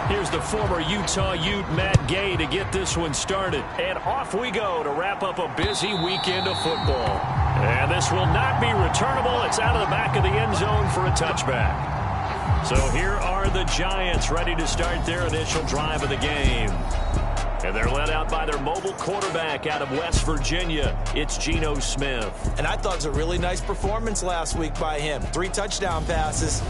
Here's the former Utah Ute, Matt Gay, to get this one started. And off we go to wrap up a busy weekend of football. And this will not be returnable. It's out of the back of the end zone for a touchback. So here are the Giants ready to start their initial drive of the game. And they're led out by their mobile quarterback out of West Virginia. It's Geno Smith. And I thought it was a really nice performance last week by him. 3 touchdown passes.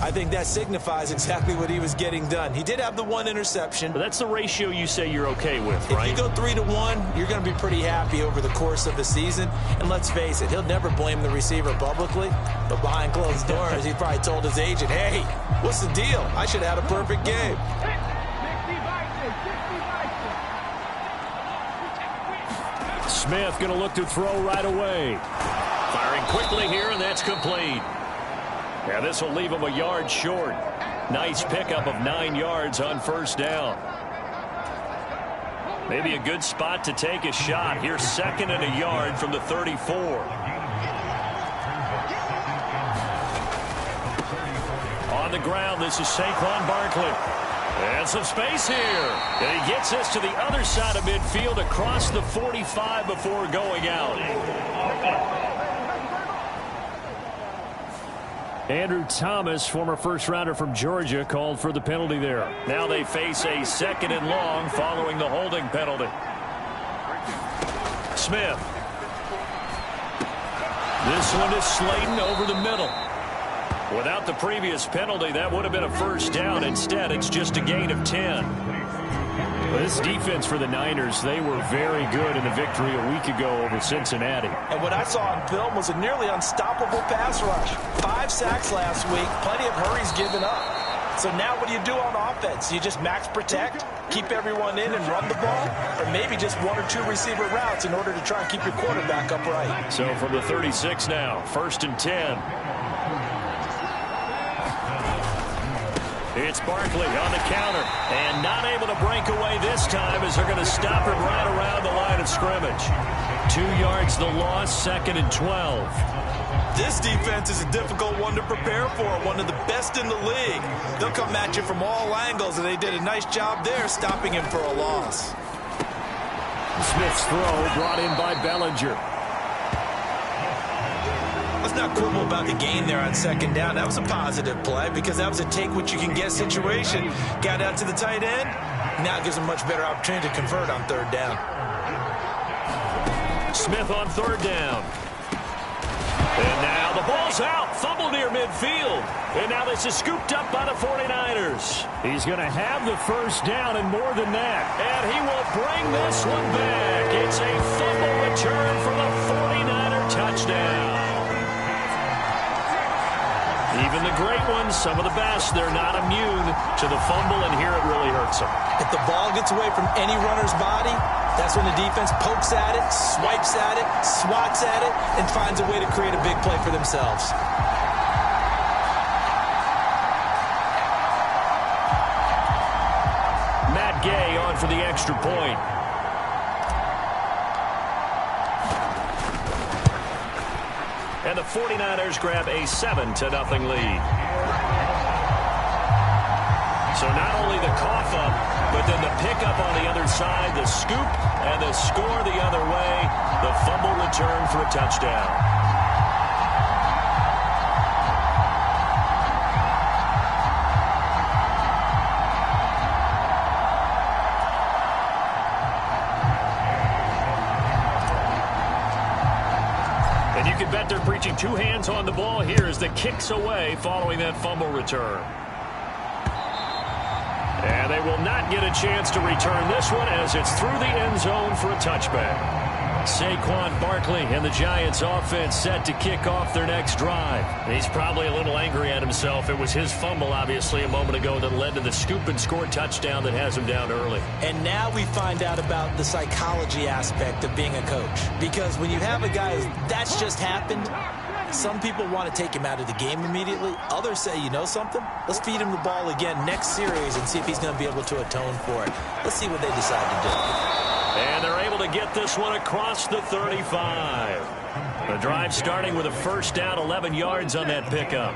I think that signifies exactly what he was getting done. He did have the 1 interception. But that's the ratio you say you're okay with, right? If you go 3-to-1, you're going to be pretty happy over the course of the season. And let's face it, he'll never blame the receiver publicly. But behind closed doors, he probably told his agent, hey, what's the deal? I should have had a perfect game. Smith going to look to throw right away. Firing quickly here, and that's complete. Yeah, this will leave him a yard short. Nice pickup of 9 yards on first down. Maybe a good spot to take a shot. Here's 2nd and a yard from the 34. On the ground, this is Saquon Barkley. And some space here. And he gets this to the other side of midfield across the 45 before going out. Andrew Thomas, former first-rounder from Georgia, called for the penalty there. Now they face a 2nd and long following the holding penalty. Smith. This one is Slayton over the middle. Without the previous penalty, that would have been a first down. Instead, it's just a gain of 10. This defense for the Niners, they were very good in the victory a week ago over Cincinnati. And what I saw on film was a nearly unstoppable pass rush. 5 sacks last week, plenty of hurries given up. So now what do you do on offense? You just max protect, keep everyone in and run the ball, or maybe just 1 or 2 receiver routes in order to try and keep your quarterback upright. So from the 36 now, 1st and 10. It's Barkley on the counter, and not able to break away this time as they're going to stop him right around the line of scrimmage. 2 yards the loss, 2nd and 12. This defense is a difficult one to prepare for, one of the best in the league. They'll come at you from all angles, and they did a nice job there stopping him for a loss. Smith's throw brought in by Bellinger. Let's not quibble about the gain there on 2nd down. That was a positive play because that was a take-what-you-can-get situation. Got out to the tight end. Now gives him a much better opportunity to convert on 3rd down. Smith on 3rd down. And now the ball's out. Fumble near midfield. And now this is scooped up by the 49ers. He's going to have the first down and more than that. And he will bring this one back. It's a fumble return for the 49er touchdown. Even the great ones, some of the best, they're not immune to the fumble, and here it really hurts them. If the ball gets away from any runner's body, that's when the defense pokes at it, swipes at it, swats at it, and finds a way to create a big play for themselves. Matt Gay on for the extra point. And the 49ers grab a 7-0 lead. So not only the cough up, but then the pickup on the other side, the scoop, and the score the other way, the fumble return for a touchdown. And you can bet they're preaching 2 hands on the ball here as the kick's away following that fumble return. And they will not get a chance to return this one as it's through the end zone for a touchback. Saquon Barkley and the Giants offense set to kick off their next drive. And he's probably a little angry at himself. It was his fumble, obviously, a moment ago that led to the scoop and score touchdown that has him down early. And now we find out about the psychology aspect of being a coach. Because when you have a guy that's just happened, Some people want to take him out of the game immediately. Others say, you know something? Let's feed him the ball again next series and see if he's going to be able to atone for it. Let's see what they decide to do. And they're able to get this one across the 35. The drive starting with a first down, 11 yards on that pickup.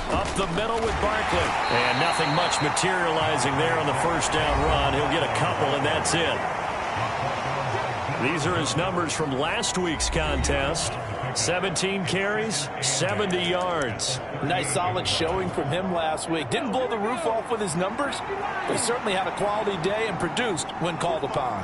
Up the middle with Barkley. And nothing much materializing there on the first down run. He'll get a couple, and that's it. These are his numbers from last week's contest. 17 carries, 70 yards. Nice solid showing from him last week. Didn't blow the roof off with his numbers, but he certainly had a quality day and produced when called upon.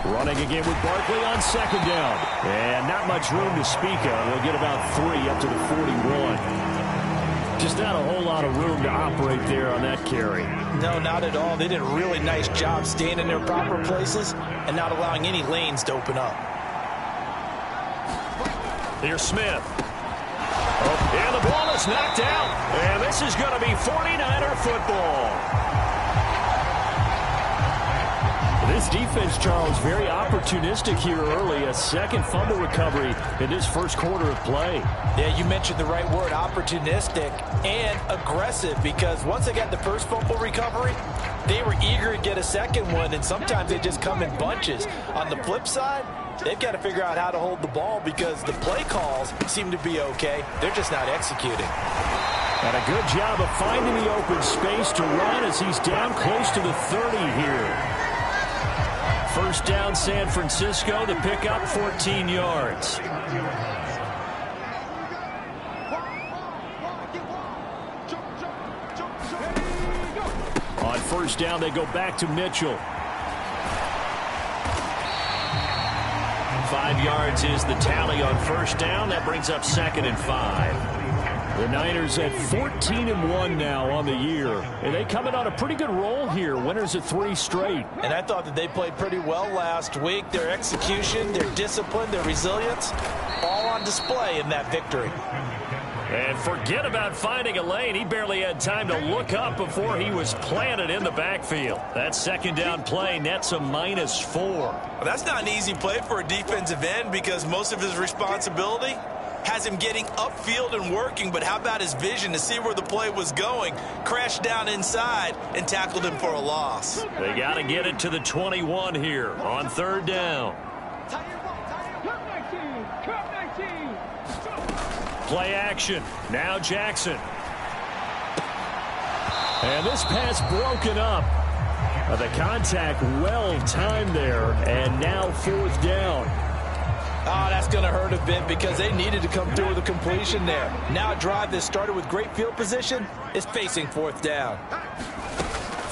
Running again with Barkley on second down. And not much room to speak of. He'll get about 3 up to the 41. Just not a whole lot of room to operate there on that carry. No, not at all. They did a really nice job staying in their proper places and not allowing any lanes to open up. Here's Smith. Oh, and the ball is knocked out. And this is going to be 49er football. This defense, Charles, very opportunistic here early. A second fumble recovery in this first quarter of play. Yeah, you mentioned the right word, opportunistic and aggressive, because once they got the first fumble recovery, they were eager to get a second one, and sometimes they just come in bunches. On the flip side, they've got to figure out how to hold the ball because the play calls seem to be okay. They're just not executing. And a good job of finding the open space to run as he's down close to the 30 here. First down, San Francisco. The pickup, 14 yards. On first down, they go back to Mitchell. 5 yards is the tally on first down. That brings up 2nd and 5. The Niners at 14-1 now on the year. And they come in on a pretty good roll here. Winners of 3 straight. And I thought that they played pretty well last week. Their execution, their discipline, their resilience, all on display in that victory. And forget about finding a lane. He barely had time to look up before he was planted in the backfield. That second down play nets a -4. Well, that's not an easy play for a defensive end because most of his responsibility has him getting upfield and working, but how about his vision to see where the play was going, crashed down inside, and tackled him for a loss. They got to get it to the 21 here on third down. Play action. Now Jackson. And this pass broken up. The contact well timed there, and now 4th down. Oh, that's going to hurt a bit because they needed to come through with a completion there. Now a drive that started with great field position is facing 4th down.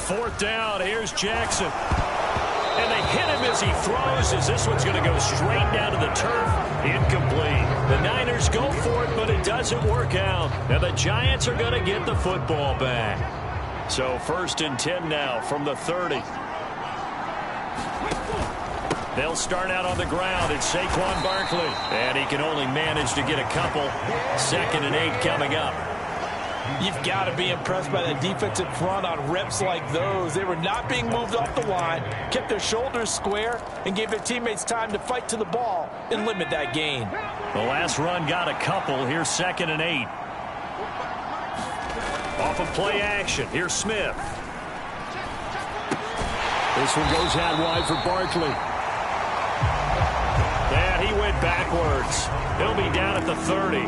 4th down, here's Jackson. And they hit him as he throws, as this one's going to go straight down to the turf. Incomplete. The Niners go for it, but it doesn't work out. Now the Giants are going to get the football back. So 1st and 10 now from the 30. They'll start out on the ground. It's Saquon Barkley. And he can only manage to get a couple. 2nd and 8 coming up. You've got to be impressed by that defensive front on reps like those. They were not being moved off the line, kept their shoulders square, and gave their teammates time to fight to the ball and limit that gain. The last run got a couple. Here's 2nd and 8. Off of play action. Here's Smith. This one goes out wide for Barkley. And he went backwards. He'll be down at the 30.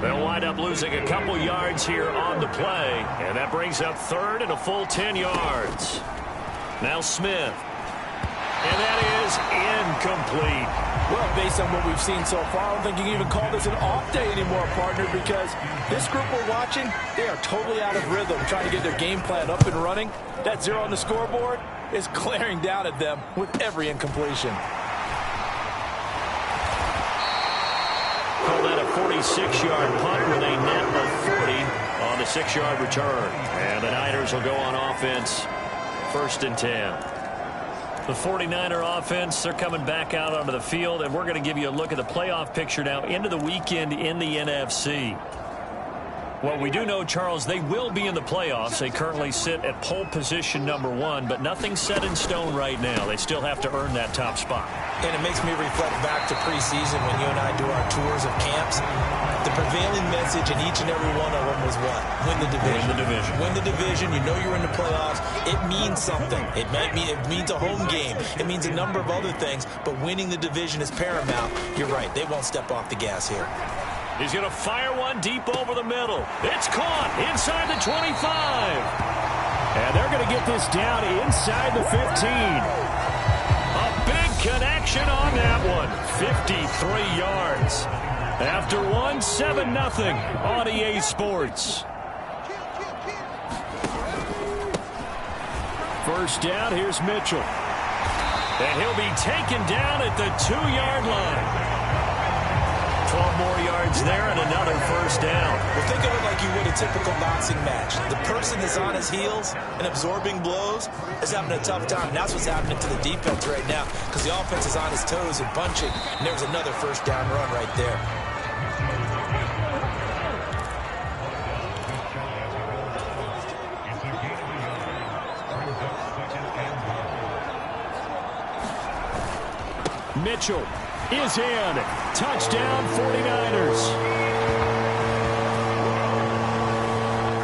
They'll wind up losing a couple yards here on the play. And that brings up 3rd and a full 10 yards. Now Smith. And that is incomplete. Well, based on what we've seen so far, I don't think you can even call this an off day anymore, partner, because this group we're watching, they are totally out of rhythm, trying to get their game plan up and running. That 0 on the scoreboard is glaring down at them with every incompletion. Call that a 46-yard punt with a net of 40 on the 6-yard return. And the Niners will go on offense, 1st and 10. The 49er offense, they're coming back out onto the field, and we're going to give you a look at the playoff picture now into the weekend in the NFC. Well, we do know, Charles, they will be in the playoffs. They currently sit at pole position #1, but nothing's set in stone right now. They still have to earn that top spot. And it makes me reflect back to preseason when you and I do our tours of camps. The prevailing message in each and every one of them was what? Win the division. Win the division. Win the division. You know you're in the playoffs. It means something. It means a home game. It means a number of other things, but winning the division is paramount. You're right. They won't step off the gas here. He's going to fire one deep over the middle. It's caught inside the 25. And they're going to get this down inside the 15. A big connection on that one. 53 yards. After one, 7-0 on EA Sports. First down, here's Mitchell. And he'll be taken down at the 2-yard line. 12 more yards there and another first down. Well, think of it like you would a typical boxing match. The person that's on his heels and absorbing blows is having a tough time. And that's what's happening to the defense right now because the offense is on his toes and punching. And there was another first down run right there. Mitchell is in. Touchdown, 49ers.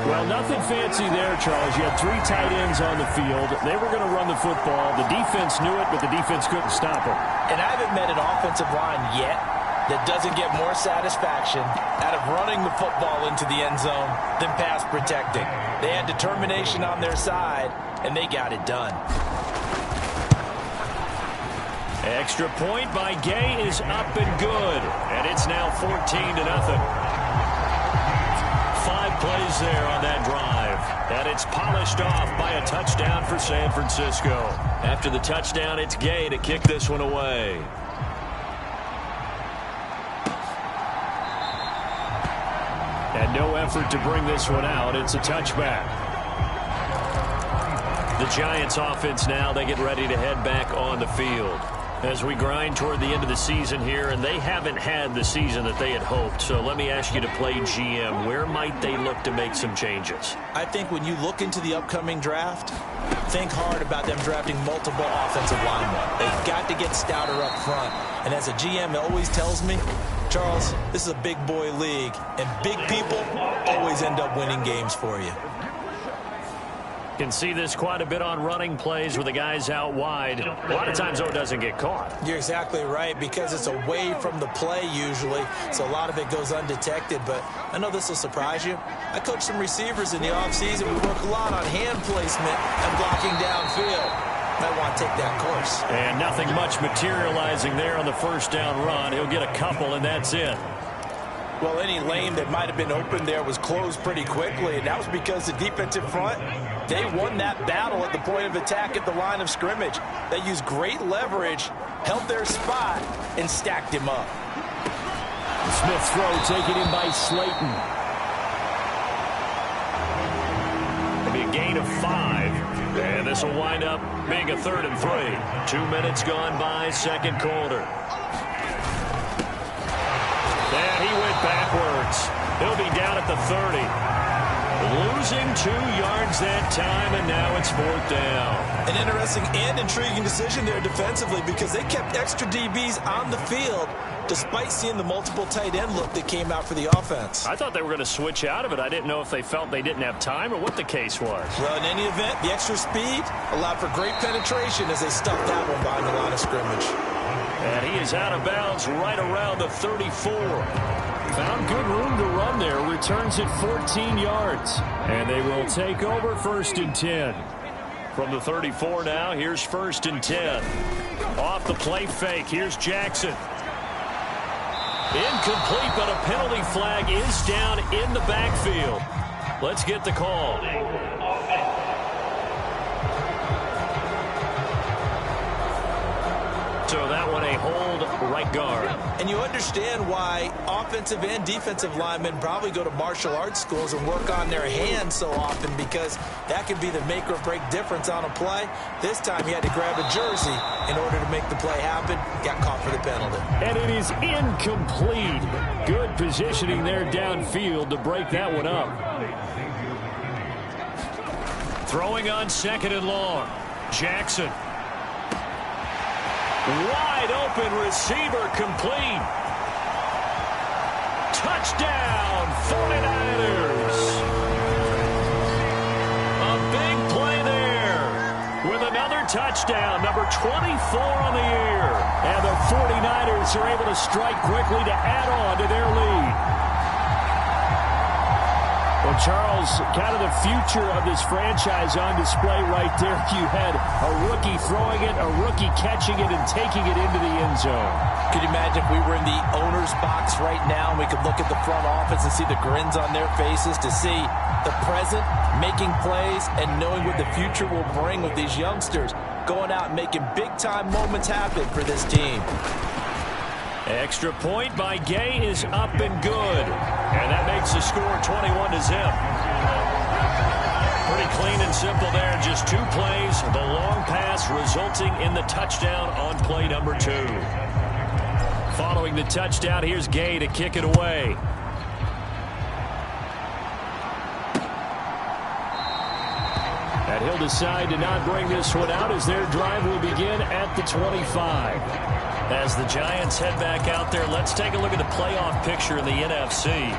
Well, nothing fancy there, Charles. You had 3 tight ends on the field. They were going to run the football. The defense knew it, but the defense couldn't stop them. And I haven't met an offensive line yet that doesn't get more satisfaction out of running the football into the end zone than pass protecting. They had determination on their side, and they got it done. Extra point by Gay is up and good. And it's now 14-0. 5 plays there on that drive. And it's polished off by a touchdown for San Francisco. After the touchdown, it's Gay to kick this one away. And no effort to bring this one out. It's a touchback. The Giants offense now, they get ready to head back on the field. As we grind toward the end of the season here, and they haven't had the season that they had hoped. So let me ask you to play GM. Where might they look to make some changes? I think when you look into the upcoming draft, think hard about them drafting multiple offensive linemen. They've got to get stouter up front. And as a GM always tells me, Charles, this is a big boy league, and big people always end up winning games for you. Can see this quite a bit on running plays with the guys out wide. A lot of times, though, it doesn't get caught. You're exactly right, because it's away from the play usually, so a lot of it goes undetected. But I know this will surprise you. I coach some receivers in the offseason. We work a lot on hand placement and blocking downfield. Might want to take that course. And nothing much materializing there on the first down run. He'll get a couple, and that's it. Well, any lane that might have been open there was closed pretty quickly, and that was because the defensive front, they won that battle at the point of attack at the line of scrimmage. They used great leverage, held their spot, and stacked him up. Smith's throw taken in by Slayton. It'll be a gain of 5, and this will wind up being a 3rd and 3. 2 minutes gone by, second quarter. And he went backwards. He'll be down at the 30. Losing 2 yards that time, and now it's 4th down. An interesting and intriguing decision there defensively, because they kept extra DBs on the field despite seeing the multiple tight end look that came out for the offense. I thought they were going to switch out of it. I didn't know if they felt they didn't have time or what the case was. Well, in any event, the extra speed allowed for great penetration as they stuffed that one behind the line of scrimmage. And he is out of bounds right around the 34. Found good room to run there. Returns it 14 yards. And they will take over 1st and 10. From the 34 now, here's 1st and 10. Off the play fake, here's Jackson. Incomplete, but a penalty flag is down in the backfield. Let's get the call. So that one a hold right guard. And you understand why offensive and defensive linemen probably go to martial arts schools and work on their hands so often, because that could be the make or break difference on a play. This time he had to grab a jersey in order to make the play happen. Got caught for the penalty. And it is incomplete. Good positioning there downfield to break that one up. Throwing on 2nd and long. Jackson. Wide open receiver, complete. Touchdown, 49ers. A big play there with another touchdown, number 24 on the year. And the 49ers are able to strike quickly to add on to their lead. Well, Charles, kind of the future of this franchise on display right there. You had a rookie throwing it, a rookie catching it, and taking it into the end zone. Could you imagine if we were in the owner's box right now and we could look at the front office and see the grins on their faces, to see the present making plays and knowing what the future will bring with these youngsters going out and making big-time moments happen for this team. Extra point by Gay is up and good. And that makes the score 21-0. Pretty clean and simple there. Just 2 plays. The long pass resulting in the touchdown on play number 2. Following the touchdown, here's Gay to kick it away. And he'll decide to not bring this one out as their drive will begin at the 25. As the Giants head back out there, let's take a look at the playoff picture in the NFC.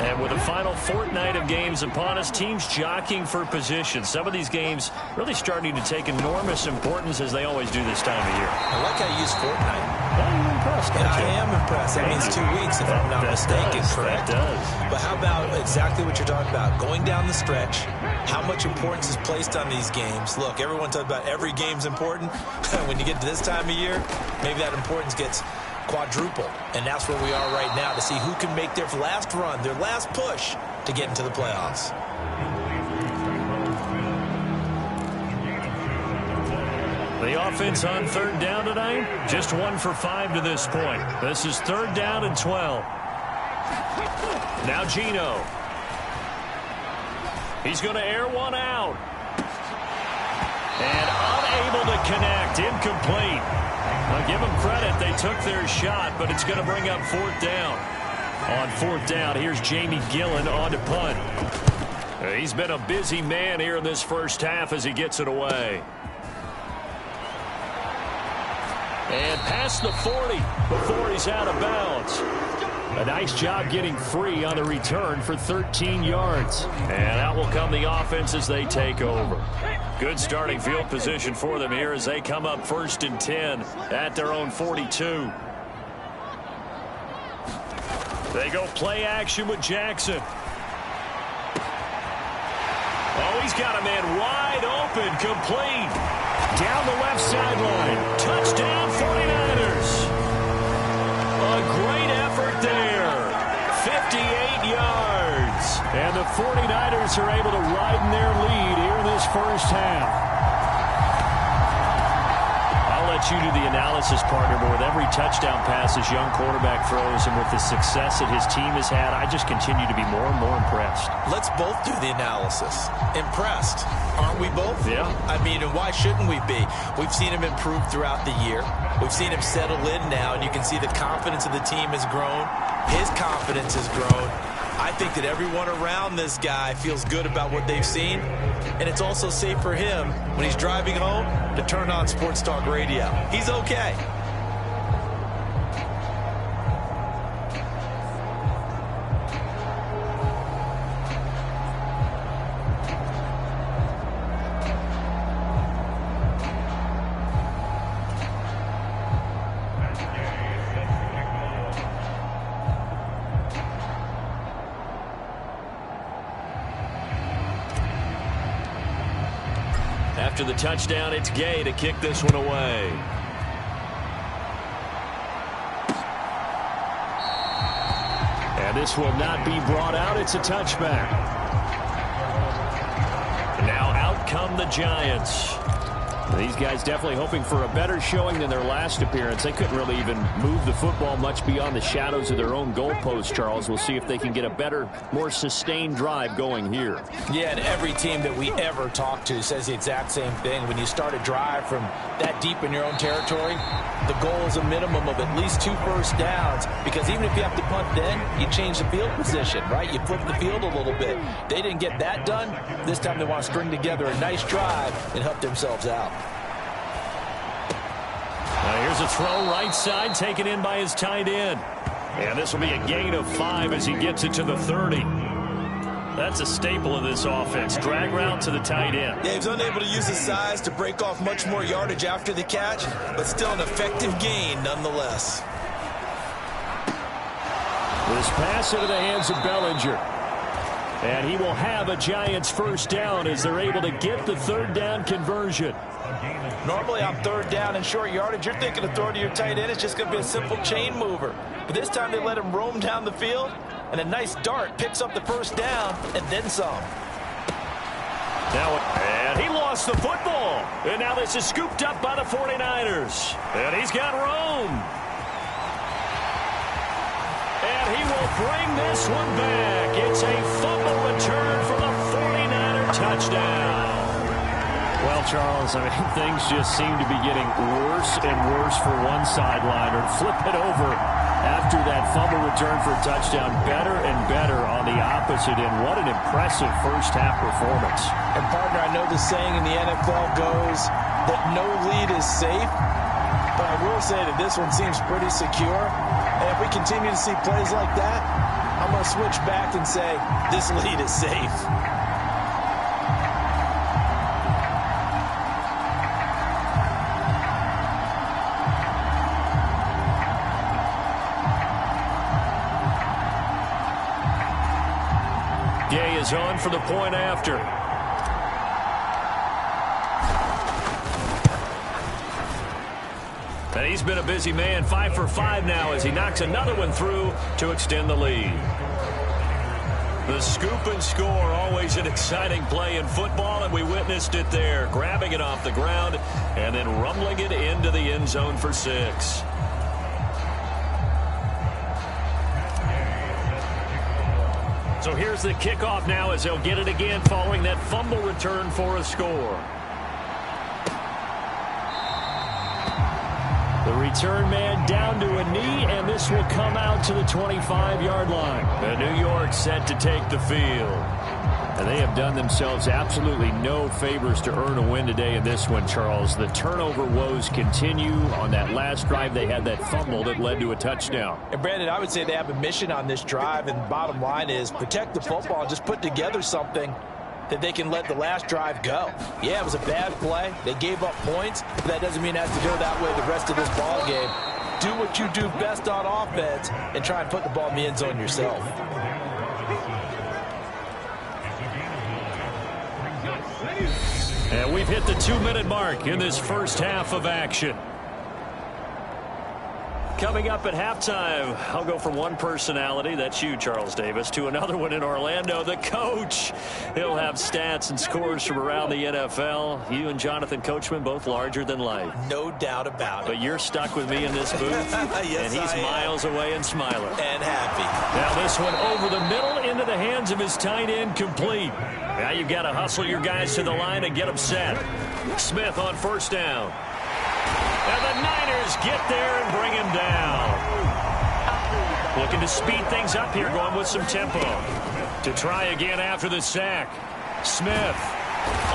And with the final fortnight of games upon us, teams jockeying for position. Some of these games really starting to take enormous importance, as they always do this time of year. I like how you use fortnight. Well, you're impressed, aren't you? I am impressed. That means 2 weeks, if I'm not mistaken, correct? That does. But how about exactly what you're talking about? Going down the stretch, how much importance is placed on these games. Look, everyone talks about every game's important. When you get to this time of year, maybe that importance gets quadruple. And that's where we are right now, to see who can make their last run, their last push to get into the playoffs. The offense on 3rd down tonight, just 1 for 5 to this point. This is 3rd down and 12. Now Geno. He's going to air one out. And unable to connect. Incomplete. I'll give them credit. They took their shot, but it's going to bring up 4th down. On 4th down, here's Jamie Gillen on to punt. He's been a busy man here in this first half as he gets it away. And past the 40 before he's out of bounds. A nice job getting free on the return for 13 yards. And out will come the offense as they take over. Good starting field position for them here as they come up 1st and 10 at their own 42. They go play action with Jackson. Oh, he's got a man wide open, complete. Down the left sideline. Touchdown 49ers. A great effort there. 58 yards. And the 49ers are able to widen their lead here in this first half. I'll let you do the analysis, partner, but with every touchdown pass this young quarterback throws and with the success that his team has had, I just continue to be more and more impressed. Let's both do the analysis. Impressed. Aren't we both? Yeah. I mean, and why shouldn't we be? We've seen him improve throughout the year. We've seen him settle in now, and you can see the confidence of the team has grown. His confidence has grown. I think that everyone around this guy feels good about what they've seen, and it's also safe for him when he's driving home to turn on Sports Talk Radio. He's okay. After the touchdown, it's Gay to kick this one away. And this will not be brought out. It's a touchback. Now out come the Giants. These guys definitely hoping for a better showing than their last appearance. They couldn't really even move the football much beyond the shadows of their own goalpost, Charles. We'll see if they can get a better, more sustained drive going here. Yeah, and every team that we ever talk to says the exact same thing. When you start a drive from that deep in your own territory, the goal is a minimum of at least 2 first downs, because even if you have to punt then, you change the field position, right? You flip the field a little bit. They didn't get that done. This time they want to string together a nice drive and help themselves out. Here's a throw right side, taken in by his tight end. And this will be a gain of 5 as he gets it to the 30. That's a staple of this offense. Drag route to the tight end. Yeah, he's unable to use his size to break off much more yardage after the catch, but still an effective gain nonetheless. This pass into the hands of Bellinger. And he will have a Giants first down as they're able to get the 3rd down conversion. Normally on 3rd down and short yardage, you're thinking of throwing to your tight end. It's just going to be a simple chain mover. But this time they let him roam down the field, and a nice dart picks up the first down and then some. And he lost the football. And now this is scooped up by the 49ers. And he's got room. And he will bring this one back. It's a fumble return for the 49er touchdown. Well, Charles, I mean, things just seem to be getting worse and worse for one sideliner. Flip it over after that fumble return for a touchdown. Better and better on the opposite end. What an impressive first-half performance. And, partner, I know the saying in the NFL goes that no lead is safe, but I will say that this one seems pretty secure. And if we continue to see plays like that, I'm going to switch back and say this lead is safe. Gay is on for the point after. And he's been a busy man, 5 for 5 now as he knocks another one through to extend the lead. The scoop and score, always an exciting play in football, and we witnessed it there, grabbing it off the ground and then rumbling it into the end zone for 6. So here's the kickoff now as they'll get it again following that fumble return for a score. The return man down to a knee, and this will come out to the 25-yard line. And New York set to take the field. And they have done themselves absolutely no favors to earn a win today in this one, Charles. The turnover woes continue. On that last drive, they had that fumble that led to a touchdown. And, Brandon, I would say they have a mission on this drive, and the bottom line is protect the football and just put together something that they can let the last drive go. Yeah, it was a bad play. They gave up points, but that doesn't mean it has to go that way the rest of this ball game. Do what you do best on offense and try and put the ball in the end zone yourself. And we've hit the 2-minute mark in this first half of action. Coming up at halftime, I'll go from one personality, that's you, Charles Davis, to another one in Orlando, the coach. He'll have stats and scores from around the NFL. You and Jonathan Coachman, both larger than life. No doubt about it. But you're stuck with me in this booth, yes, and he's miles away and smiling. And happy. Now this one over the middle into the hands of his tight end, complete. Now you've got to hustle your guys to the line and get them set. Smith on first down. And the Niners get there and bring him down. Looking to speed things up here, going with some tempo. To try again after the sack. Smith.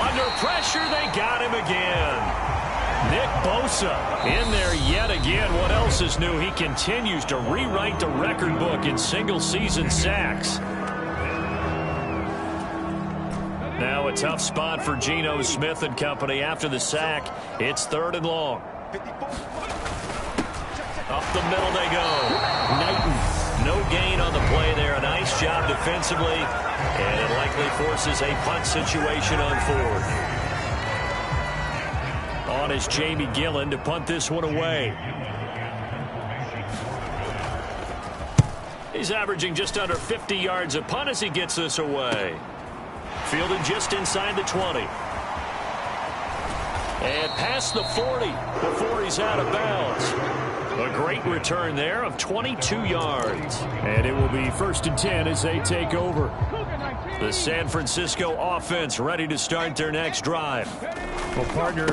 Under pressure, they got him again. Nick Bosa in there yet again. What else is new? He continues to rewrite the record book in single-season sacks. Now a tough spot for Geno Smith and company after the sack. It's 3rd and long. Up the middle they go. Knighton, no gain on the play there. A nice job defensively, and it likely forces a punt situation on 4th. On is Jamie Gillen to punt this one away. He's averaging just under 50 yards a punt as he gets this away. Fielded just inside the 20. And past the 40 before he's out of bounds. A great return there of 22 yards. And it will be 1st and 10 as they take over. The San Francisco offense ready to start their next drive. Well, partner,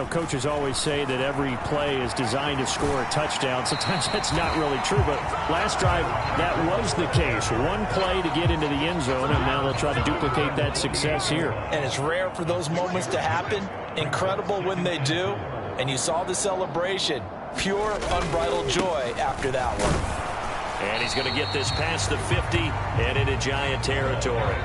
coaches always say that every play is designed to score a touchdown. Sometimes that's not really true, but last drive, that was the case. One play to get into the end zone, and now they'll try to duplicate that success here. And it's rare for those moments to happen. Incredible when they do. And you saw the celebration. Pure, unbridled joy after that one. And he's going to get this past the 50 and into Giant territory.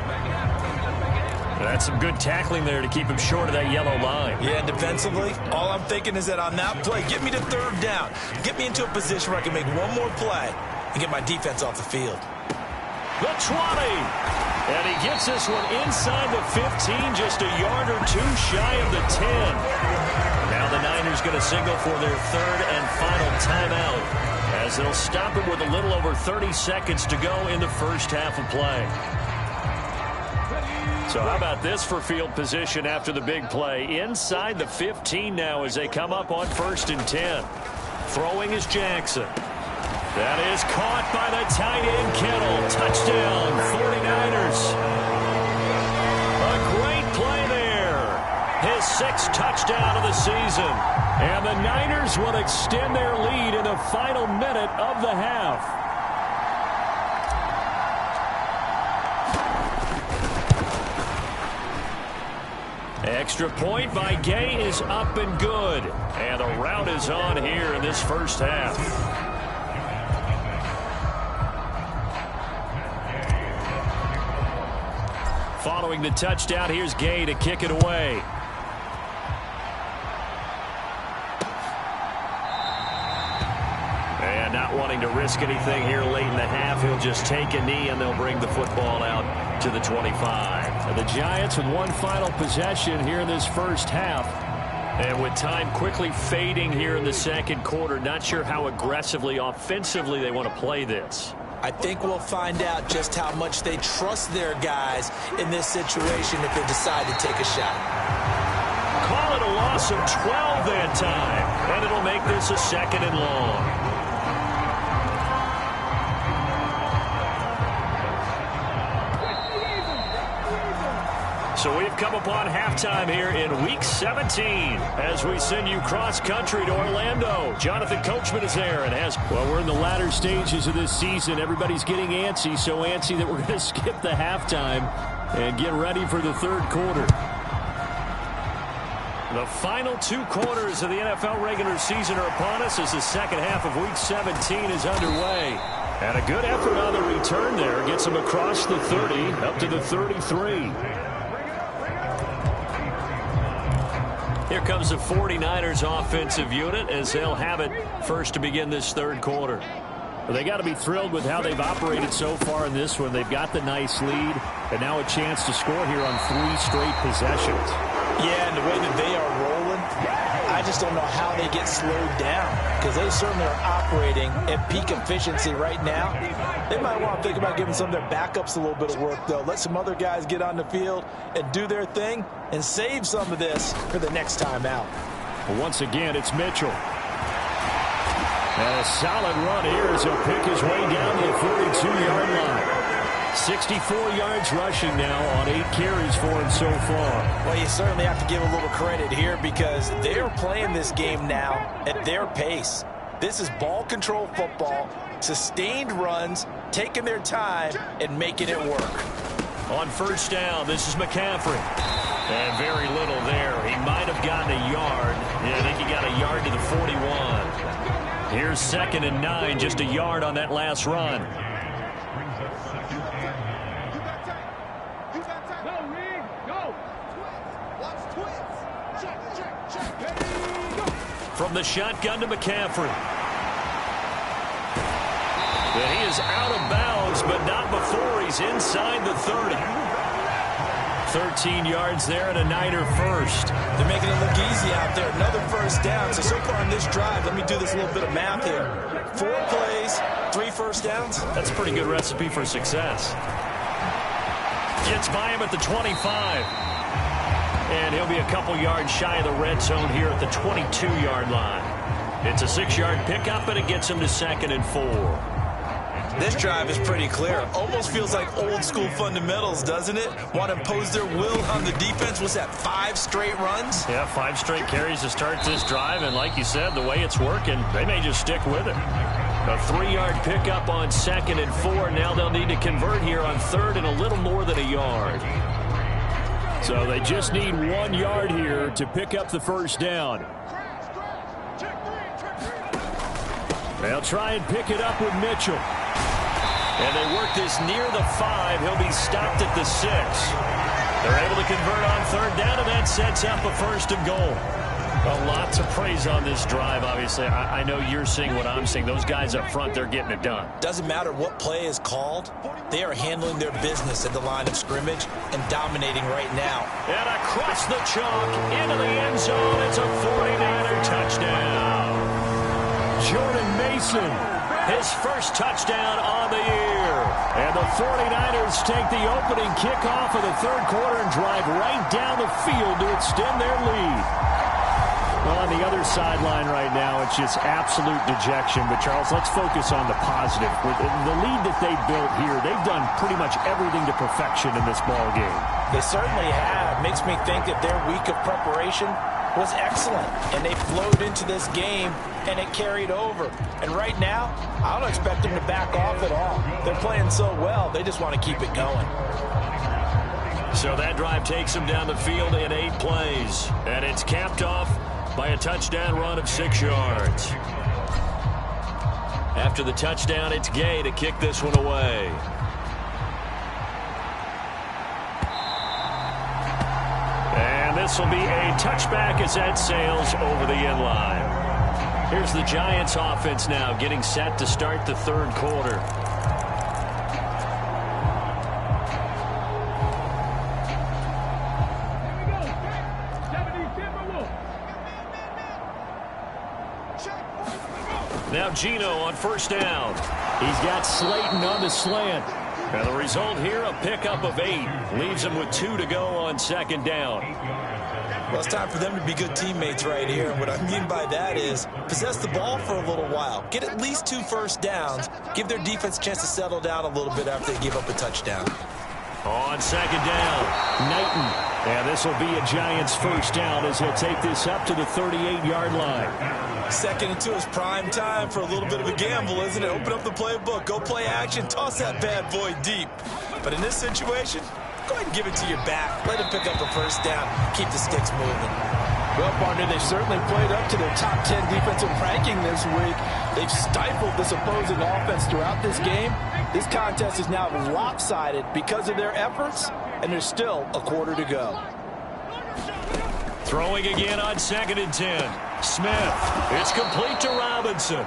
That's some good tackling there to keep him short of that yellow line. Yeah, and defensively, all I'm thinking is that on that play, get me to 3rd down. Get me into a position where I can make one more play and get my defense off the field. The 20. And he gets this one inside the 15, just a yard or two shy of the 10. Now the Niners going to signal for their 3rd and final timeout, as they'll stop it with a little over 30 seconds to go in the first half of play. So how about this for field position after the big play? Inside the 15 now as they come up on 1st and 10. Throwing is Jackson. That is caught by the tight end Kittle. Touchdown, 49ers. A great play there. His 6th touchdown of the season. And the Niners will extend their lead in the final minute of the half. Extra point by Gay is up and good. And the rout is on here in this first half. Following the touchdown, here's Gay to kick it away. And not wanting to risk anything here late in the half, he'll just take a knee and they'll bring the football out to the 25. And the Giants with one final possession here in this first half. And with time quickly fading here in the second quarter, not sure how aggressively, offensively they want to play this. I think we'll find out just how much they trust their guys in this situation if they decide to take a shot. Call it a loss of 12 that time, and it'll make this a 2nd and long. So we've come upon halftime here in Week 17 as we send you cross-country to Orlando. Jonathan Coachman is there and has... Well, we're in the latter stages of this season. Everybody's getting antsy, so antsy that we're going to skip the halftime and get ready for the 3rd quarter. The final 2 quarters of the NFL regular season are upon us as the second half of Week 17 is underway. And a good effort on the return there gets them across the 30 up to the 33. Here comes the 49ers offensive unit as they'll have it first to begin this 3rd quarter. Well, they got to be thrilled with how they've operated so far in this one. They've got the nice lead and now a chance to score here on 3 straight possessions. Yeah, and the way that they are rolling, I just don't know how they get slowed down because they certainly are operating at peak efficiency right now. They might want to think about giving some of their backups a little bit of work, though. Let some other guys get on the field and do their thing and save some of this for the next time out. Well, once again, it's Mitchell. And a solid run here as he'll pick his way down to the 42-yard line. 64 yards rushing now on 8 carries for him so far. Well, you certainly have to give a little credit here because they're playing this game now at their pace. This is ball control football, sustained runs, taking their time and making it work. On 1st down, this is McCaffrey. And very little there. He might have gotten a yard. Yeah, I think he got a yard to the 41. Here's 2nd and 9, just a yard on that last run. From the shotgun to McCaffrey. And he is out of bounds, but not before he's inside the 30. 13 yards there and a Niner first. They're making it look easy out there. Another 1st down. So far on this drive, let me do this little bit of math here. 4 plays, 3 first downs. That's a pretty good recipe for success. Gets by him at the 25. And he'll be a couple yards shy of the red zone here at the 22-yard line. It's a 6-yard pickup, and it gets him to 2nd and 4. This drive is pretty clear. Almost feels like old-school fundamentals, doesn't it? Want to impose their will on the defense. Was that 5 straight runs? Yeah, 5 straight carries to start this drive, and like you said, the way it's working, they may just stick with it. A 3-yard pickup on 2nd and 4. Now they'll need to convert here on 3rd and a little more than a yard. So they just need 1 yard here to pick up the first down. They'll try and pick it up with Mitchell. And they work this near the 5. He'll be stopped at the 6. They're able to convert on 3rd down, and that sets up a 1st and goal. A lot to praise on this drive, obviously. I know you're seeing what I'm seeing. Those guys up front, they're getting it done. Doesn't matter what play is called. They are handling their business at the line of scrimmage and dominating right now. And across the chalk, into the end zone. It's a 49er touchdown. Jordan Mason, his first touchdown on the year. And the 49ers take the opening kickoff of the 3rd quarter and drive right down the field to extend their lead. Well, on the other sideline right now, it's just absolute dejection. But, Charles, let's focus on the positive. With the lead that they built here, they've done pretty much everything to perfection in this ball game. They certainly have. Makes me think that their week of preparation was excellent, and they flowed into this game, and it carried over. And right now, I don't expect them to back off at all. They're playing so well, they just want to keep it going. So that drive takes them down the field in 8 plays, and it's capped off by a touchdown run of 6 yards. After the touchdown, it's Gay to kick this one away. And this will be a touchback as that sails over the end line. Here's the Giants offense now getting set to start the 3rd quarter. Now Gino on 1st down. He's got Slayton on the slant. And the result here, a pickup of 8. Leaves him with 2 to go on 2nd down. Well, it's time for them to be good teammates right here. And what I mean by that is possess the ball for a little while. Get at least 2 first downs. Give their defense a chance to settle down a little bit after they give up a touchdown. On 2nd down, Knighton. And this will be a Giants first down as he'll take this up to the 38-yard line. 2nd and 2 is prime time for a little bit of a gamble, isn't it? Open up the playbook, go play action, toss that bad boy deep. But in this situation, go ahead and give it to your back. Let him pick up a first down. Keep the sticks moving. Well, partner, they've certainly played up to their top 10 defensive ranking this week. They've stifled this opposing offense throughout this game. This contest is now lopsided because of their efforts, and there's still a quarter to go. Throwing again on 2nd and 10. Smith. It's complete to Robinson.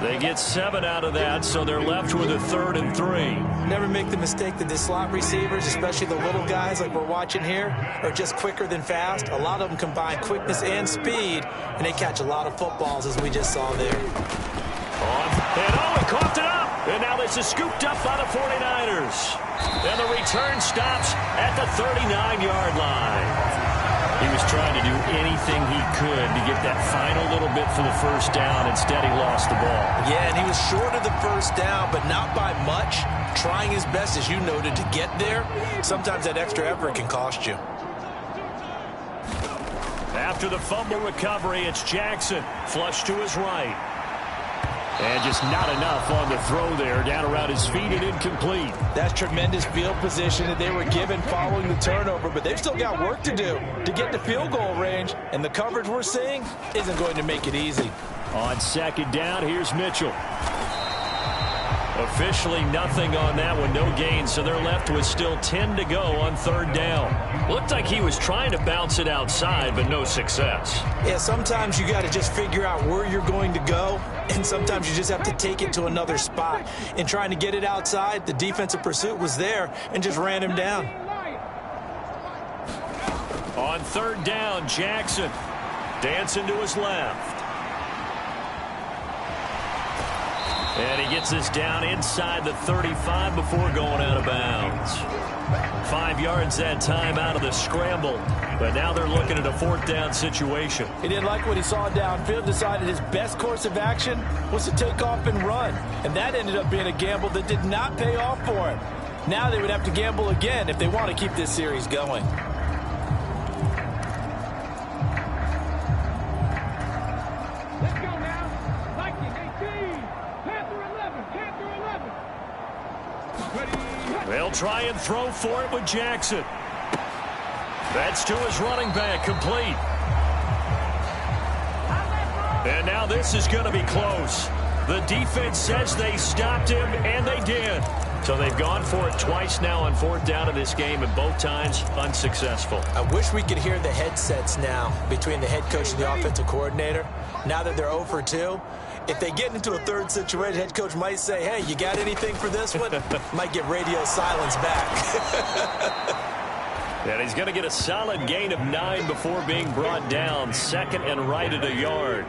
They get 7 out of that, so they're left with a 3rd and 3. Never make the mistake that the slot receivers, especially the little guys like we're watching here, are just quicker than fast. A lot of them combine quickness and speed, and they catch a lot of footballs, as we just saw there. He coughed it up. And now this is scooped up by the 49ers. And the return stops at the 39-yard line. He was trying to do anything he could to get that final little bit for the first down. Instead, he lost the ball. Yeah, and he was short of the first down, but not by much. Trying his best, as you noted, to get there. Sometimes that extra effort can cost you. After the fumble recovery, it's Jackson. Flush to his right. And just not enough on the throw there. Down around his feet and incomplete. That's tremendous field position that they were given following the turnover, but they've still got work to do to get to field goal range, and the coverage we're seeing isn't going to make it easy. On 2nd down, here's Mitchell. Officially nothing on that one, no gain, so they're left with still 10 to go on 3rd down. Looked like he was trying to bounce it outside, but no success. Yeah, sometimes you got to just figure out where you're going to go, and sometimes you just have to take it to another spot. In trying to get it outside, the defensive pursuit was there and just ran him down. On 3rd down, Jackson dancing to his left. And he gets this down inside the 35 before going out of bounds. 5 yards that time out of the scramble. But now they're looking at a 4th down situation. He didn't like what he saw downfield, decided his best course of action was to take off and run. And that ended up being a gamble that did not pay off for him. Now they would have to gamble again if they want to keep this series going. Let's go now. Vikings 18. Panther 11. Panther 11. Ready. They'll try and throw for it with Jackson. That's to his running back, complete. And now this is going to be close. The defense says they stopped him, and they did. So they've gone for it twice now on 4th down of this game, and both times unsuccessful. I wish we could hear the headsets now between the head coach and the offensive coordinator. Now that they're 0 for 2, if they get into a 3rd situation, head coach might say, hey, you got anything for this one? Might get radio silence back. And he's going to get a solid gain of 9 before being brought down. 2nd and right at a yard.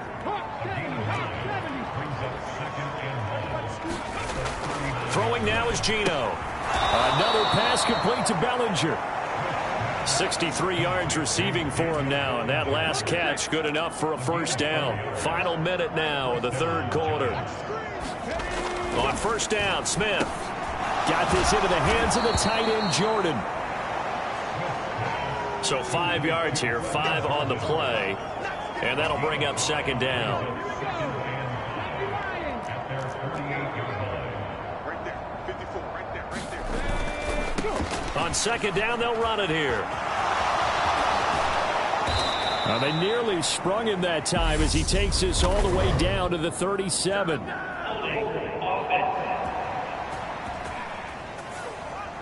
Throwing now is Geno. Another pass complete to Bellinger. 63 yards receiving for him now, and that last catch good enough for a 1st down. Final minute now of the 3rd quarter. On 1st down, Smith. Got this into the hands of the tight end, Jordan. So 5 yards here, 5 on the play, and that'll bring up 2nd down. On 2nd down, they'll run it here. They nearly sprung him that time as he takes this all the way down to the 37.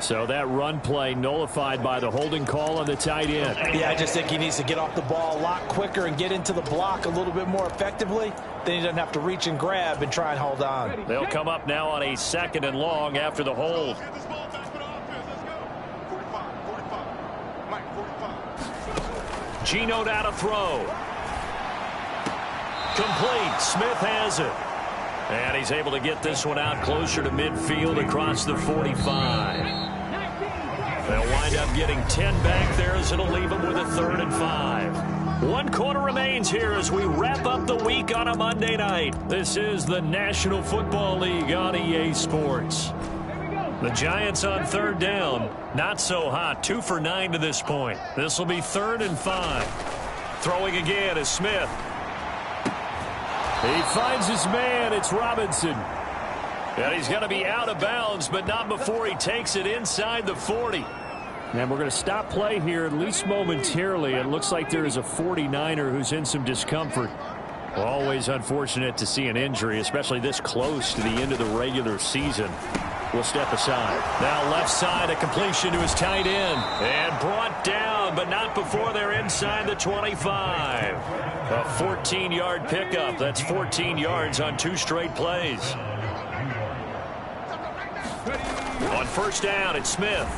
So that run play nullified by the holding call on the tight end. Yeah, I just think he needs to get off the ball a lot quicker and get into the block a little bit more effectively. Then he doesn't have to reach and grab and try and hold on. They'll come up now on a 2nd and long after the hold. Geno down to throw. Complete. Smith has it. And he's able to get this one out closer to midfield across the 45. They'll wind up getting 10 back there as it'll leave them with a 3rd and 5. 1 quarter remains here as we wrap up the week on a Monday night. This is the National Football League on EA Sports. The Giants on 3rd down. Not so hot. 2 for 9 to this point. This will be 3rd and 5. Throwing again is Smith. He finds his man. It's Robinson. And he's going to be out of bounds, but not before he takes it inside the 40. And we're going to stop play here, at least momentarily. It looks like there is a 49er who's in some discomfort. Always unfortunate to see an injury, especially this close to the end of the regular season. We'll step aside. Now left side, a completion to his tight end. And brought down, but not before they're inside the 25. A 14-yard pickup. That's 14 yards on 2 straight plays. On 1st down, it's Smith.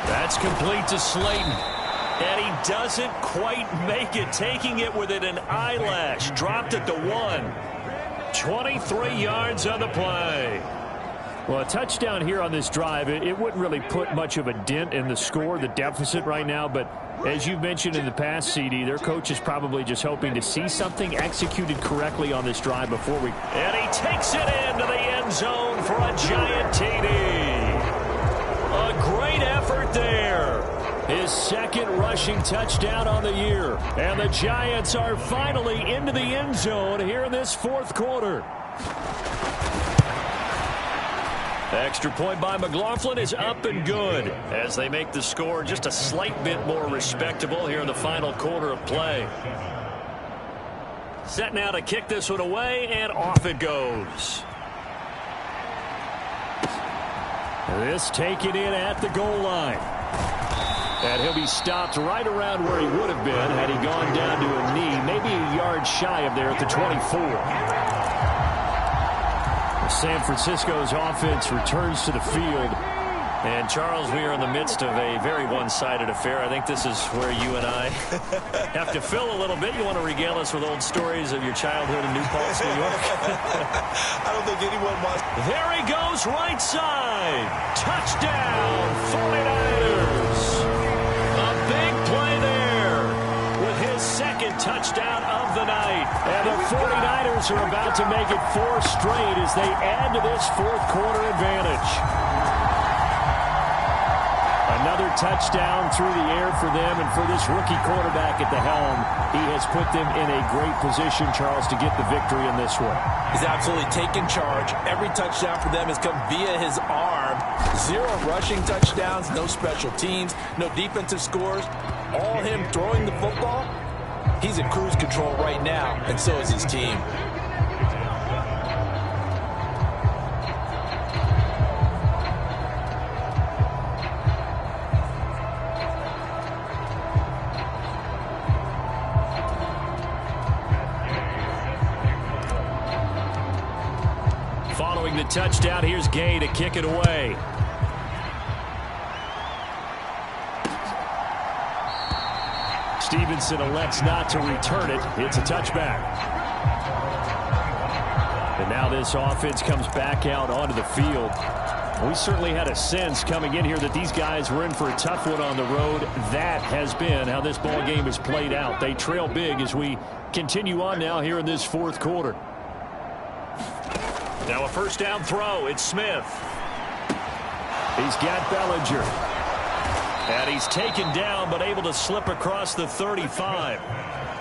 That's complete to Slayton. And he doesn't quite make it, taking it within an eyelash. Dropped it to 1. 23 yards on the play. Well, a touchdown here on this drive, it wouldn't really put much of a dent in the score, the deficit right now. But as you've mentioned in the past, CD, their coach is probably just hoping to see something executed correctly on this drive before we... And he takes it into the end zone for a giant TD. A great effort there. His 2nd rushing touchdown on the year. And the Giants are finally into the end zone here in this 4th quarter. Extra point by McLaughlin is up and good as they make the score just a slight bit more respectable here in the final quarter of play. Set now to kick this one away, and off it goes. This taken in at the goal line. And he'll be stopped right around where he would have been had he gone down to a knee, maybe a yard shy of there at the 24. San Francisco's offense returns to the field. And, Charles, we are in the midst of a very one-sided affair. I think this is where you and I have to fill a little bit. You want to regale us with old stories of your childhood in New Paltz, New York? I don't think anyone wants. There he goes, right side. Touchdown, 49ers. A big play there with his second touchdown of the night. And the 49ers are about to make it 4 straight as they add to this fourth-quarter advantage. Another touchdown through the air for them, and for this rookie quarterback at the helm, he has put them in a great position, Charles, to get the victory in this one. He's absolutely taken charge. Every touchdown for them has come via his arm. 0 rushing touchdowns, no special teams, no defensive scores. All him throwing the football. He's in cruise control right now, and so is his team. Following the touchdown, here's Gay to kick it away. Stevenson elects not to return it. It's a touchback. And now this offense comes back out onto the field. We certainly had a sense coming in here that these guys were in for a tough one on the road. That has been how this ball game has played out. They trail big as we continue on now here in this fourth quarter. Now a first down throw. It's Smith. He's got Bellinger. And he's taken down but able to slip across the 35.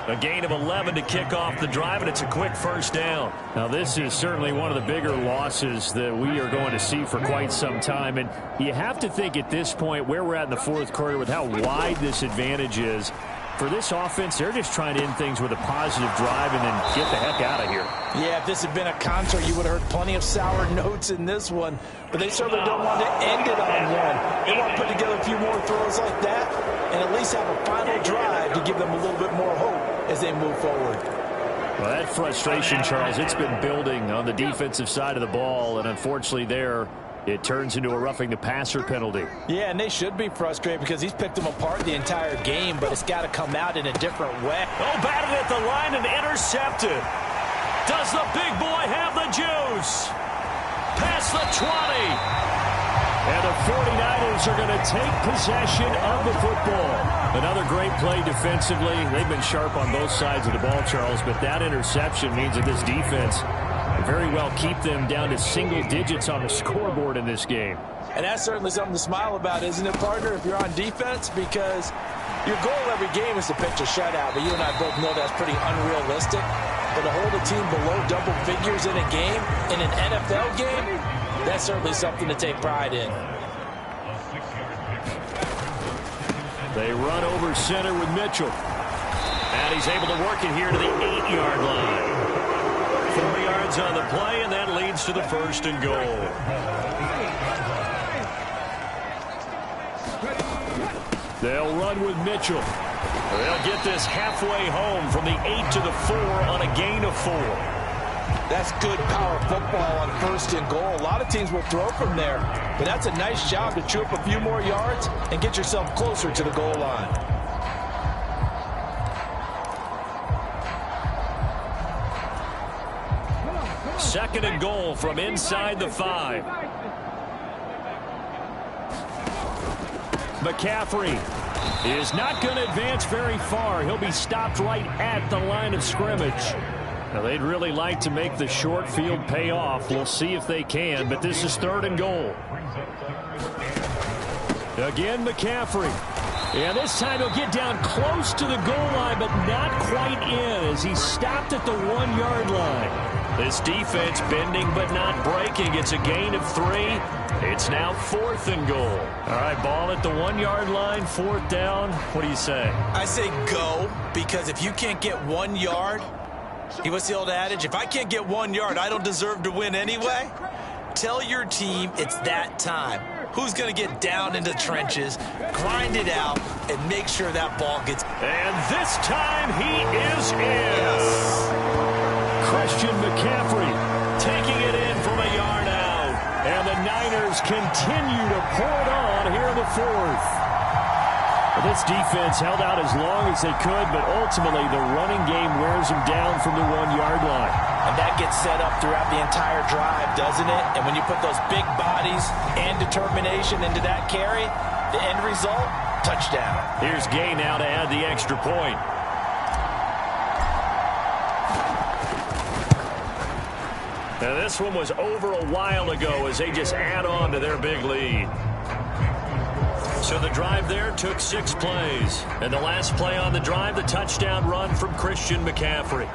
A gain of 11 to kick off the drive, and it's a quick first down. Now this is certainly one of the bigger losses that we are going to see for quite some time. And you have to think at this point where we're at in the fourth quarter with how wide this advantage is. For this offense, they're just trying to end things with a positive drive and then get the heck out of here. Yeah, if this had been a concert, you would have heard plenty of sour notes in this one. But they certainly don't want to end it on one. They want to put together a few more throws like that and at least have a final drive to give them a little bit more hope as they move forward. Well, that frustration, Charles, it's been building on the defensive side of the ball. And unfortunately there, it turns into a roughing the passer penalty. Yeah, and they should be frustrated because he's picked them apart the entire game, but it's got to come out in a different way. Oh, batted at the line and intercepted. Does the big boy have the juice? Past the 20. And the 49ers are going to take possession of the football. Another great play defensively. They've been sharp on both sides of the ball, Charles, but that interception means that this defense very well keep them down to single digits on the scoreboard in this game. And that's certainly something to smile about, isn't it, partner, if you're on defense? Because your goal every game is to pitch a shutout, but you and I both know that's pretty unrealistic. But to hold a team below double figures in a game, in an NFL game, that's certainly something to take pride in. They run over center with Mitchell. And he's able to work it here to the 8-yard line. 4 yards on the play, and that leads to the first and goal. They'll run with Mitchell. They'll get this halfway home from the 8 to the 4 on a gain of 4. That's good power football on first and goal. A lot of teams will throw from there, but that's a nice job to chew up a few more yards and get yourself closer to the goal line. Second and goal from inside the 5. McCaffrey is not going to advance very far. He'll be stopped right at the line of scrimmage. Now, they'd really like to make the short field pay off. We'll see if they can, but this is third and goal. Again, McCaffrey. And this time he'll get down close to the goal line, but not quite in as he's stopped at the 1-yard line. This defense bending but not breaking. It's a gain of 3. It's now fourth and goal. All right, ball at the 1-yard line, fourth down. What do you say? I say go, because if you can't get 1 yard, what's the old adage? If I can't get 1 yard, I don't deserve to win anyway. Tell your team it's that time. Who's going to get down into the trenches, grind it out, and make sure that ball gets... And this time he is in. Yes. Christian McCaffrey taking it in from a yard out. And the Niners Broncos continue to pour it on here in the fourth. Well, this defense held out as long as they could, but ultimately the running game wears them down from the 1-yard line. And that gets set up throughout the entire drive, doesn't it? And when you put those big bodies and determination into that carry, the end result, touchdown. Here's Gay now to add the extra point. Now this one was over a while ago as they just add on to their big lead. So the drive there took 6 plays. And the last play on the drive, the touchdown run from Christian McCaffrey.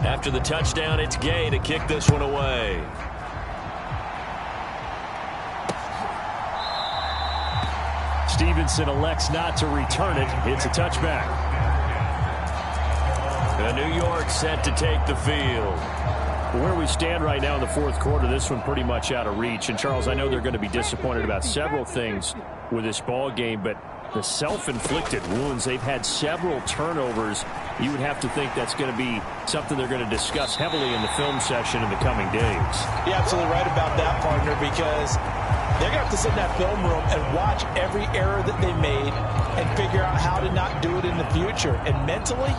After the touchdown, it's Gay to kick this one away. Stevenson elects not to return it. It's a touchback. New York set to take the field. Where we stand right now in the fourth quarter, this one pretty much out of reach. And, Charles, I know they're going to be disappointed about several things with this ball game, but the self-inflicted wounds, they've had several turnovers. You would have to think that's going to be something they're going to discuss heavily in the film session in the coming days. You're absolutely right about that, partner, because they're going to have to sit in that film room and watch every error that they made and figure out how to not do it in the future. And mentally,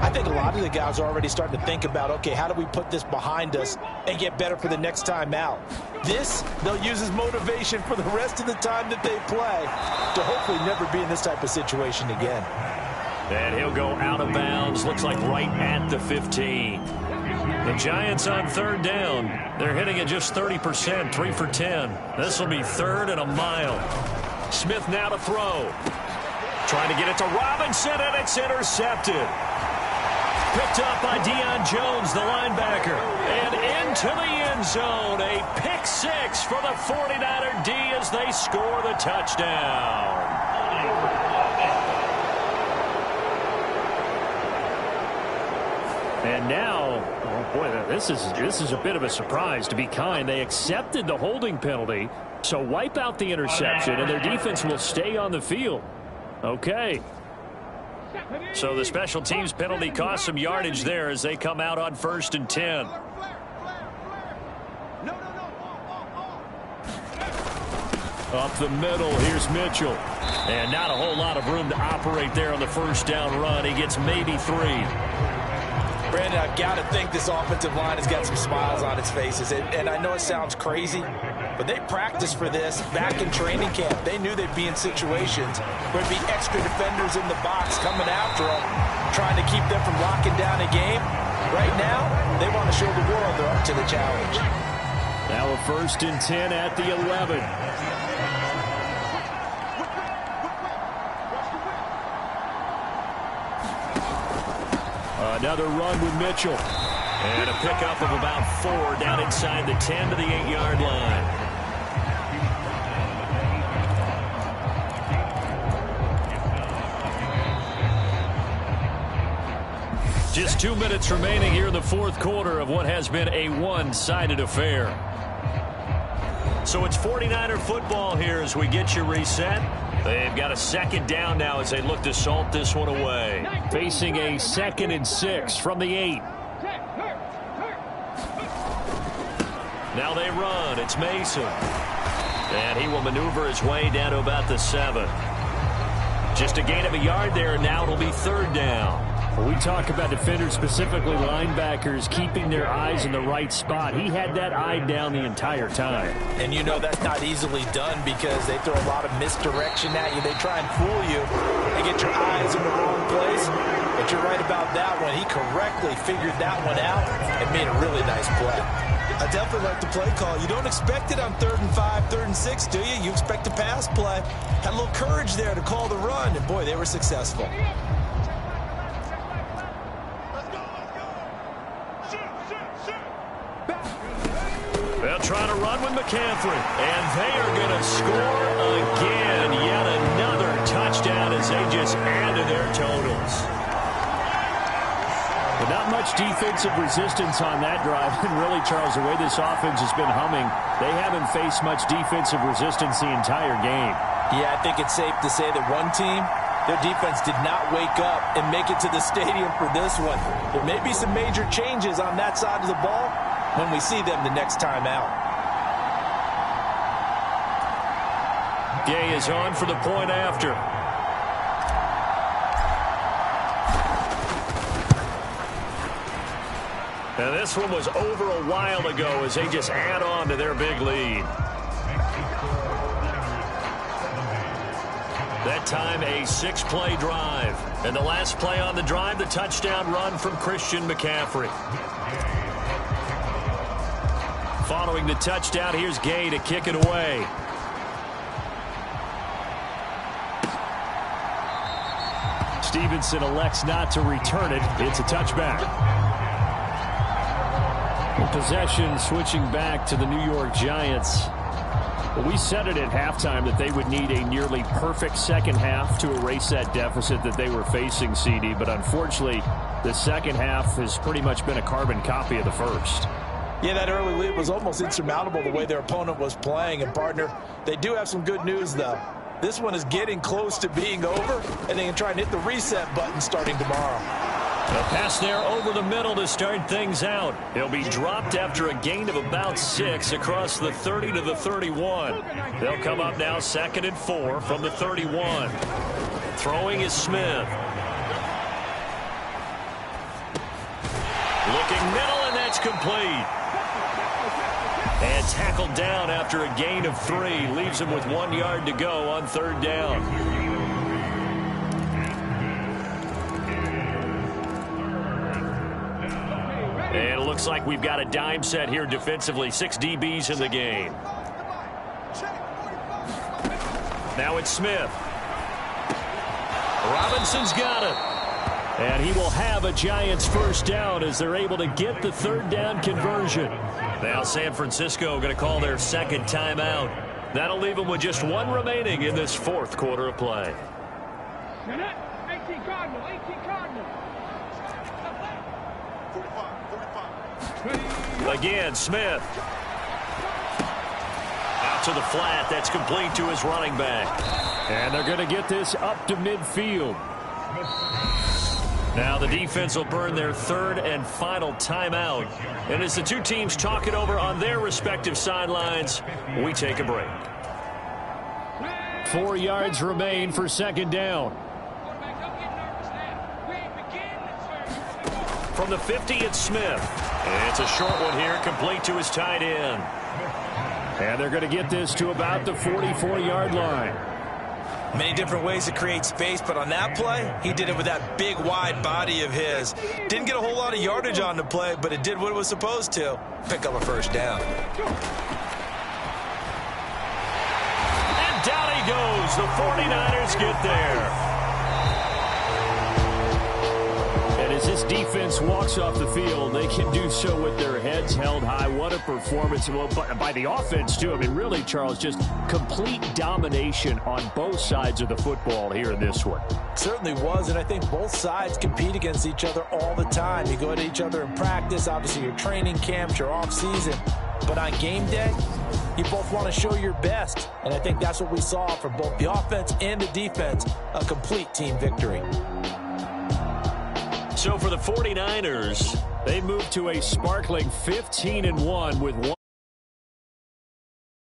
I think a lot of the guys are already starting to think about, okay, how do we put this behind us and get better for the next time out? This, they'll use as motivation for the rest of the time that they play to hopefully never be in this type of situation again. And he'll go out of bounds, looks like right at the 15. The Giants on third down. They're hitting it just 30%, 3 for 10. This will be third and a mile. Smith now to throw. Trying to get it to Robinson, and it's intercepted. Picked up by Deion Jones, the linebacker. And into the end zone. A pick 6 for the 49er D as they score the touchdown. And now, oh boy, this is a bit of a surprise, to be kind. They accepted the holding penalty, so wipe out the interception, and their defense will stay on the field. Okay. So the special teams penalty cost some yardage there as they come out on 1st and 10. Up the middle, here's Mitchell. And not a whole lot of room to operate there on the first down run. He gets maybe 3. Brandon, I've got to think this offensive line has got some smiles on its faces. And I know it sounds crazy, but they practiced for this back in training camp. They knew they'd be in situations where there'd be extra defenders in the box coming after them, trying to keep them from locking down a game. Right now, they want to show the world they're up to the challenge. Now a 1st and 10 at the 11. Another run with Mitchell. And a pickup of about 4 down inside the 10 to the 8-yard line. Just 2 minutes remaining here in the fourth quarter of what has been a one-sided affair. So it's 49er football here as we get you reset. They've got a 2nd down now as they look to salt this one away. Facing a 2nd and 6 from the 8. Now they run. It's Mason. And he will maneuver his way down to about the 7. Just a gain of a yard there, and now it'll be 3rd down. When we talk about defenders, specifically linebackers, keeping their eyes in the right spot. He had that eye down the entire time. And you know that's not easily done because they throw a lot of misdirection at you. They try and fool you and get your eyes in the wrong place. But you're right about that one. He correctly figured that one out and made a really nice play. I definitely like the play call. You don't expect it on 3rd and 5, 3rd and 6, do you? You expect a pass play. Had a little courage there to call the run, and boy, they were successful. They'll try to run with McCaffrey, and they are going to score again. Yet another touchdown as they just add to their totals. But not much defensive resistance on that drive. And really, Charles, the way this offense has been humming, they haven't faced much defensive resistance the entire game. Yeah, I think it's safe to say that one team Their defense did not wake up and make it to the stadium for this one. There may be some major changes on that side of the ball when we see them the next time out. Gay is on for the point after. And this one was over a while ago as they just add on to their big lead. That time a 6-play drive. And the last play on the drive, the touchdown run from Christian McCaffrey. Following the touchdown, here's Gay to kick it away. Stevenson elects not to return it. It's a touchback. Possession switching back to the New York Giants. We said it at halftime that they would need a nearly perfect second half to erase that deficit that they were facing, CD. But unfortunately, the second half has pretty much been a carbon copy of the first. Yeah, that early lead was almost insurmountable the way their opponent was playing. And, partner, they do have some good news, though. This one is getting close to being over, and they can try and hit the reset button starting tomorrow. A pass there over the middle to start things out. He'll be dropped after a gain of about 6 across the 30 to the 31. They'll come up now 2nd and 4 from the 31. Throwing is Smith. Looking middle, and that's complete. And tackled down after a gain of 3. Leaves him with 1 yard to go on 3rd down. And it looks like we've got a dime set here defensively. 6 DBs in the game. Now it's Smith. Robinson's got it. And he will have a Giants first down as they're able to get the 3rd down conversion. Now San Francisco going to call their 2nd timeout. That'll leave them with just 1 remaining in this 4th quarter of play. 18 Cardinal, 18 Cardinal. Again, Smith. Out to the flat. That's complete to his running back. And they're going to get this up to midfield. Now the defense will burn their 3rd and final timeout. And as the two teams talk it over on their respective sidelines, we take a break. 4 yards remain for 2nd down. From the 50, it's Smith. And it's a short one here, complete to his tight end. And they're going to get this to about the 44-yard line. Many different ways to create space, but on that play, he did it with that big, wide body of his. Didn't get a whole lot of yardage on the play, but it did what it was supposed to. Pick up a first down. And down he goes. The 49ers get there. As this defense walks off the field, they can do so with their heads held high. What a performance. Well, by the offense, too. I mean, really, Charles, just complete domination on both sides of the football here in this one. Certainly was, and I think both sides compete against each other all the time. You go at each other in practice, obviously your training camps, your off-season. But on game day, you both want to show your best. And I think that's what we saw from both the offense and the defense, a complete team victory. So for the 49ers, they move to a sparkling 15-1 with 1.